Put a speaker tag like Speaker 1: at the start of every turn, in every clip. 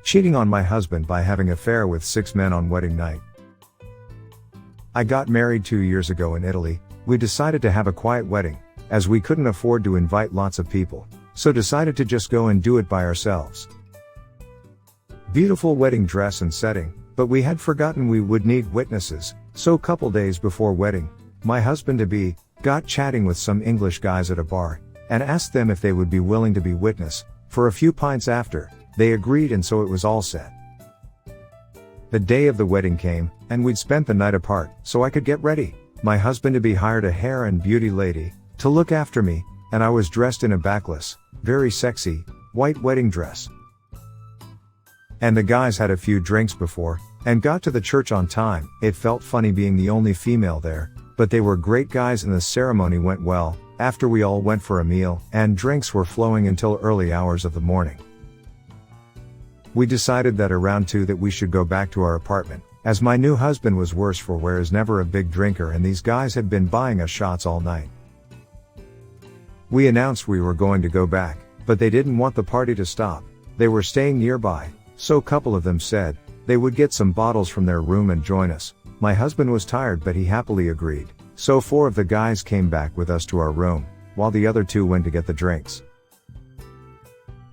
Speaker 1: cheating on my husband by having an affair with 6 men on wedding night. I got married 2 years ago in Italy. We decided to have a quiet wedding, as we couldn't afford to invite lots of people, so decided to just go and do it by ourselves. Beautiful wedding dress and setting, but we had forgotten we would need witnesses, so couple days before wedding, my husband-to-be got chatting with some English guys at a bar, and asked them if they would be willing to be witness. For a few pints after, they agreed, and so it was all set. The day of the wedding came, and we'd spent the night apart, so I could get ready. My husband-to-be hired a hair and beauty lady to look after me, and I was dressed in a backless, very sexy, white wedding dress. And the guys had a few drinks before, and got to the church on time. It felt funny being the only female there, but they were great guys and the ceremony went well. After we all went for a meal, and drinks were flowing until early hours of the morning. We decided that around 2 that we should go back to our apartment, as my new husband was worse for wear, is never a big drinker, and these guys had been buying us shots all night. We announced we were going to go back, but they didn't want the party to stop. They were staying nearby, so a couple of them said they would get some bottles from their room and join us. My husband was tired, but he happily agreed, so 4 of the guys came back with us to our room, while the other 2 went to get the drinks.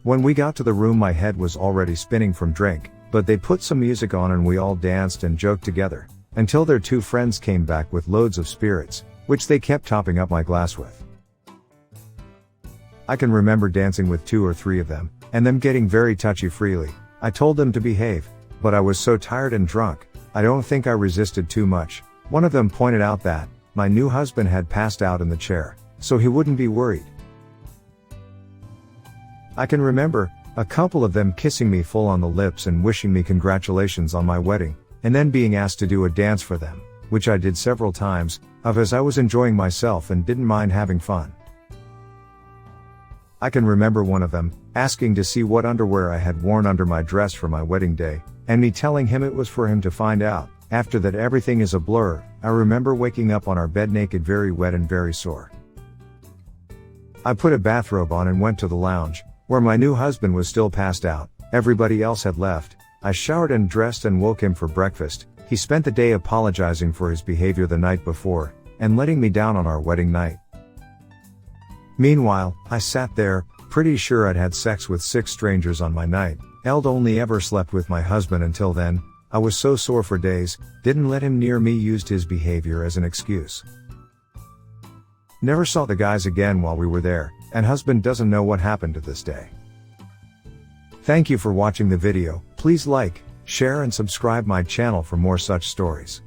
Speaker 1: When we got to the room, my head was already spinning from drink, but they put some music on and we all danced and joked together, until their 2 friends came back with loads of spirits, which they kept topping up my glass with. I can remember dancing with 2 or 3 of them, and them getting very touchy-freely. I told them to behave, but I was so tired and drunk, I don't think I resisted too much. One of them pointed out that my new husband had passed out in the chair, so he wouldn't be worried. I can remember a couple of them kissing me full on the lips and wishing me congratulations on my wedding, and then being asked to do a dance for them, which I did several times, as I was enjoying myself and didn't mind having fun. I can remember one of them asking to see what underwear I had worn under my dress for my wedding day, and me telling him it was for him to find out. After that, everything is a blur. I remember waking up on our bed naked, very wet and very sore. I put a bathrobe on and went to the lounge, where my new husband was still passed out. Everybody else had left. I showered and dressed and woke him for breakfast. He spent the day apologizing for his behavior the night before, and letting me down on our wedding night. Meanwhile, I sat there, pretty sure I'd had sex with 6 strangers on my night. I'd only ever slept with my husband until then. I was so sore for days, didn't let him near me, used his behavior as an excuse. Never saw the guys again while we were there, and husband doesn't know what happened to this day. Thank you for watching the video. Please like, share and subscribe my channel for more such stories.